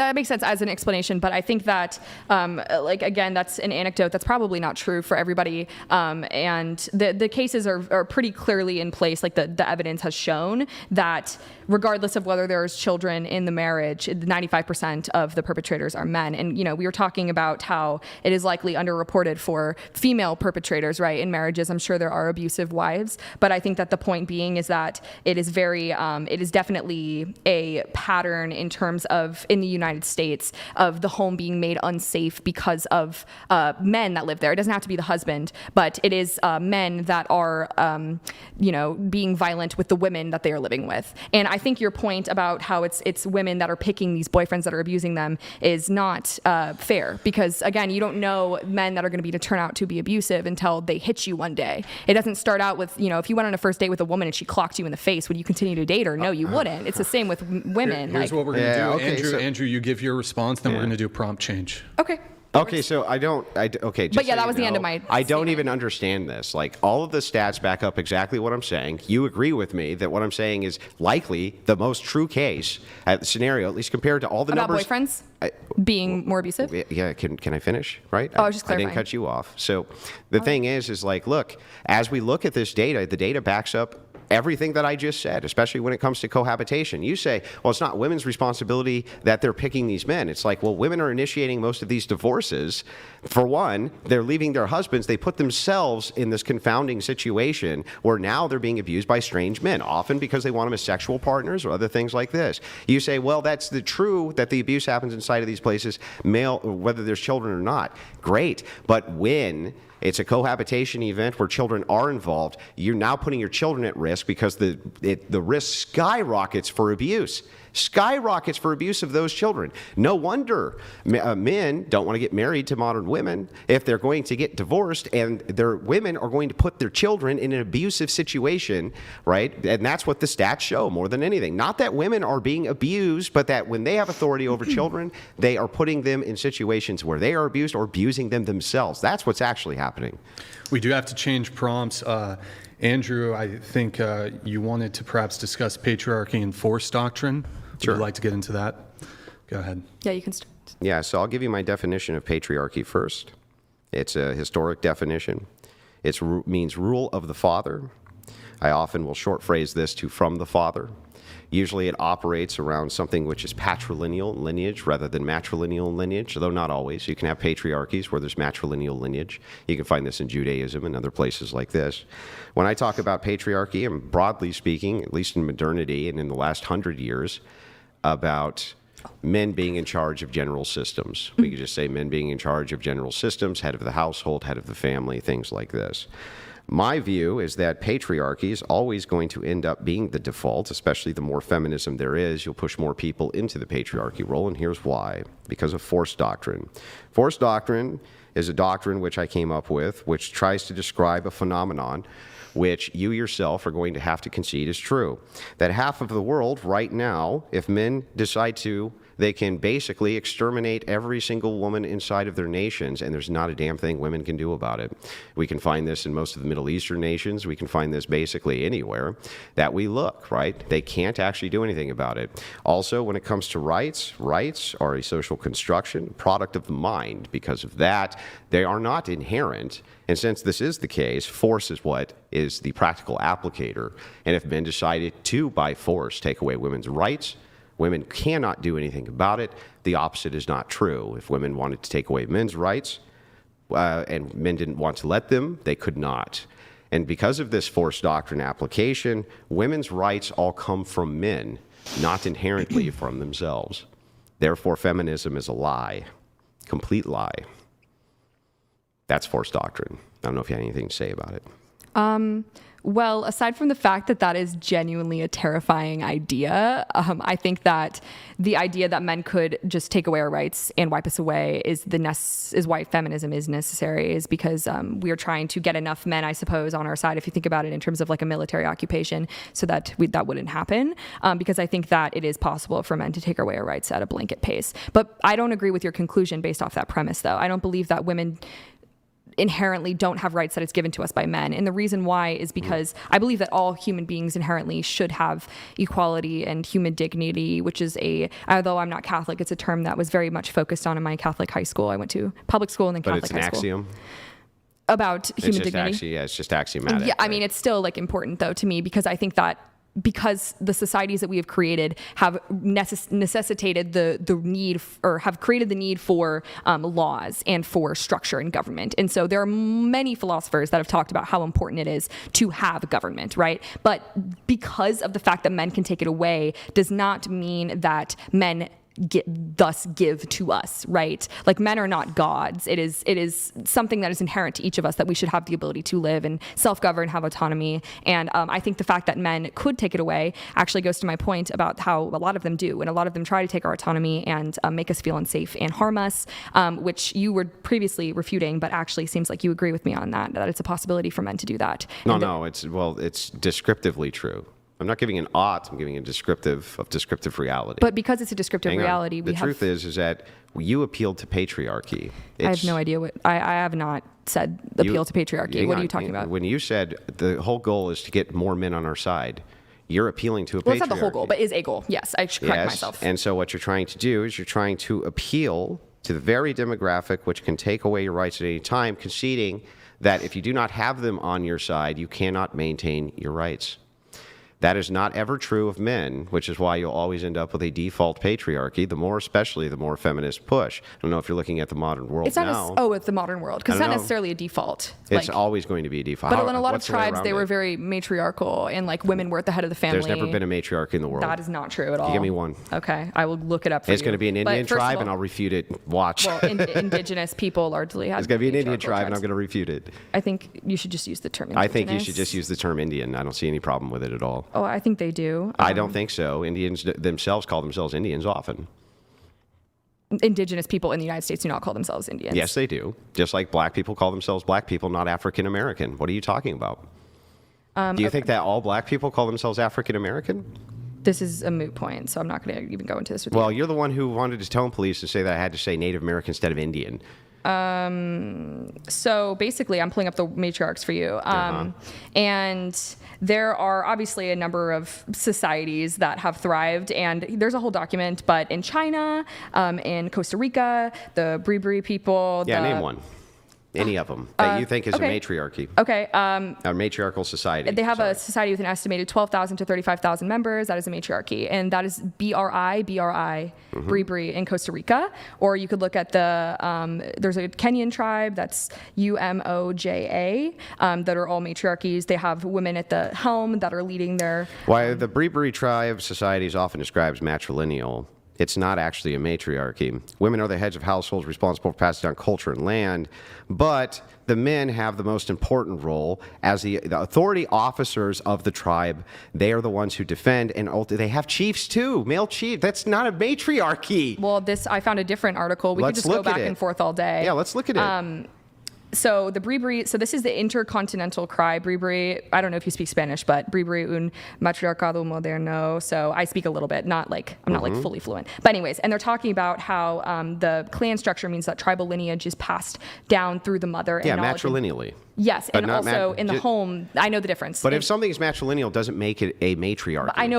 That makes sense as an explanation, but I think that, again, that's an anecdote that's probably not true for everybody, and the cases are pretty clearly in place. Like the evidence has shown that regardless of whether there's children in the marriage, 95% of the perpetrators are men. And, we were talking about how it is likely underreported for female perpetrators, right, in marriages. I'm sure there are abusive wives, but I think that the point being is that it is definitely a pattern in terms of, in the United States, of the home being made unsafe because of men that live there. It doesn't have to be the husband, but it is men that are, being violent with the women that they are living with. And I think your point about how it's women that are picking these boyfriends that are abusing them is not fair, because again, you don't know men that are going to turn out to be abusive until they hit you one day. It doesn't start out with, if you went on a first date with a woman and she clocked you in the face, would you continue to date her? No, you wouldn't. It's the same with women. Here's what we're going to do. Okay, Andrew, you give your response, then we're going to do prompt change. Okay. Okay, so but yeah, that was the end of my I don't even understand this. Like, all of the stats back up exactly what I'm saying. You agree with me that what I'm saying is likely the most true case scenario, at least compared to all the about numbers. Boyfriends being more abusive? Yeah, can I finish? Right? Oh, I was just clarifying. I didn't cut you off. So the thing is like, look, as we look at this data, the data backs up everything that I just said, especially when it comes to cohabitation. You say, well, it's not women's responsibility that they're picking these men. It's like, well, women are initiating most of these divorces. For one, they're leaving their husbands. They put themselves in this confounding situation where now they're being abused by strange men, often because they want them as sexual partners or other things like this. You say, well, that's true that the abuse happens inside of these places, male, whether there's children or not. Great. But when it's a cohabitation event where children are involved, you're now putting your children at risk because the risk skyrockets for abuse. Skyrockets for abuse of those children. No wonder men don't want to get married to modern women if they're going to get divorced, and their women are going to put their children in an abusive situation, right? And that's what the stats show more than anything. Not that women are being abused, but that when they have authority over children, they are putting them in situations where they are abused or abusing them themselves. That's what's actually happening. We do have to change prompts. Andrew, I think you wanted to perhaps discuss patriarchy and force doctrine. Sure. Would you like to get into that? Go ahead. Yeah, you can start. Yeah, so I'll give you my definition of patriarchy first. It's a historic definition. It means rule of the father. I often will short phrase this to from the father. Usually it operates around something which is patrilineal lineage rather than matrilineal lineage, though not always. You can have patriarchies where there's matrilineal lineage. You can find this in Judaism and other places like this. When I talk about patriarchy, I'm broadly speaking, at least in modernity and in the last 100 years, about men being in charge of general systems. We could just say men being in charge of general systems, head of the household, head of the family, things like this. My view is that patriarchy is always going to end up being the default, especially the more feminism there is. You'll push more people into the patriarchy role, and here's why. Because of force doctrine. Force doctrine is a doctrine which I came up with, which tries to describe a phenomenon which you yourself are going to have to concede is true. That half of the world right now, if men decide to, they can basically exterminate every single woman inside of their nations, and there's not a damn thing women can do about it. We can find this in most of the Middle Eastern nations. We can find this basically anywhere that we look, right? They can't actually do anything about it. Also, when it comes to rights, rights are a social construction, product of the mind. Because of that, they are not inherent. And since this is the case, force is what is the practical applicator. And if men decided to, by force, take away women's rights, women cannot do anything about it. The opposite is not true. If women wanted to take away men's rights and men didn't want to let them, they could not. And because of this force doctrine application, women's rights all come from men, not inherently from themselves. Therefore, feminism is a lie, complete lie. That's force doctrine. I don't know if you have anything to say about it. Well, aside from the fact that that is genuinely a terrifying idea, I think that the idea that men could just take away our rights and wipe us away is why feminism is necessary, is because we are trying to get enough men, I suppose, on our side, if you think about it in terms of like a military occupation, so that that wouldn't happen, because I think that it is possible for men to take away our rights at a blanket pace. But I don't agree with your conclusion based off that premise, though. I don't believe that women inherently don't have rights that is given to us by men. And the reason why is because I believe that all human beings inherently should have equality and human dignity, which is although I'm not Catholic, it's a term that was very much focused on in my Catholic high school. I went to public school and then But Catholic it's an high school. axiom. About human dignity. It's just axiomatic. Yeah, I right? mean, it's still like important though to me, because I think that because the societies that we have created have necessitated the need or have created the need for laws and for structure in government. And so there are many philosophers that have talked about how important it is to have government, right? But because of the fact that men can take it away does not mean that men thus give to us, right? Like, men are not gods. It is something that is inherent to each of us, that we should have the ability to live and self-govern, have autonomy. And I think the fact that men could take it away actually goes to my point about how a lot of them do, and a lot of them try to take our autonomy and make us feel unsafe and harm us, which you were previously refuting, but actually seems like you agree with me on that it's a possibility for men to do that. No, it's descriptively true. I'm not giving an ought, I'm giving a descriptive reality. But because it's a descriptive Hang on. reality, the truth is that you appealed to patriarchy. I have no idea what I have not said appeal to patriarchy. What are you talking about? When you said the whole goal is to get more men on our side, you're appealing to a patriarchy. Well, it's not the whole goal, but is a goal. Yes, I should correct myself. And so what you're trying to do is you're trying to appeal to the very demographic which can take away your rights at any time, conceding that if you do not have them on your side, you cannot maintain your rights. That is not ever true of men, which is why you'll always end up with a default patriarchy, especially the more feminists push. I don't know if you're looking at the modern world it's not now. it's the modern world, because it's not necessarily a default. It's always going to be a default. But in a lot of tribes, they were very matriarchal, and like women were at the head of the family. There's never been a matriarchy in the world. That is not true at all. You give me one. Okay, I will look it up for you. It's going to be an Indian tribe, and I'll refute it. Watch. Well, indigenous people largely have. It's going to be an Indian tribe, tribes. and I'm going to refute it. I think you should just use the term indigenous. I think you should just use the term Indian. I don't see any problem with it at all. Oh, I think they do. I don't think so. Indians themselves call themselves Indians often. Indigenous people in the United States do not call themselves Indians. Yes, they do. Just like black people call themselves black people, not African American. What are you talking about? Do you think that all black people call themselves African American? This is a moot point, so I'm not going to even go into this with you. Well, you're the one who wanted to tell police to say that I had to say Native American instead of Indian. So basically, I'm pulling up the matriarchs for you. And there are obviously a number of societies that have thrived, and there's a whole document, but in China, in Costa Rica, the Bribri people. Yeah, name one. Any of them that you think is a matriarchy. Okay. A matriarchal society. They have a society with an estimated 12,000 to 35,000 members. That is a matriarchy. And that is BRI, Bribri in Costa Rica. Or you could look at there's a Kenyan tribe, that's UMOJA, that are all matriarchies. They have women at the helm that are leading their... Why the Bribri tribe society is often described as matrilineal. It's not actually a matriarchy. Women are the heads of households responsible for passing down culture and land, but the men have the most important role as the authority officers of the tribe. They are the ones who defend, and they have chiefs too, male chief. That's not a matriarchy. Well, I found a different article. We could just go back and forth all day. Yeah, let's look at it. So the Bribri, so this is the intercontinental cry. Bribri, I don't know if you speak Spanish, but Bribri un matriarcado moderno. So I speak a little bit, I'm not like fully fluent. But anyways, and they're talking about how the clan structure means that tribal lineage is passed down through the mother. Yeah, and matrilineally. Yes, and also in the home, I know the difference. But if something is matrilineal, doesn't make it a matriarchy. I know.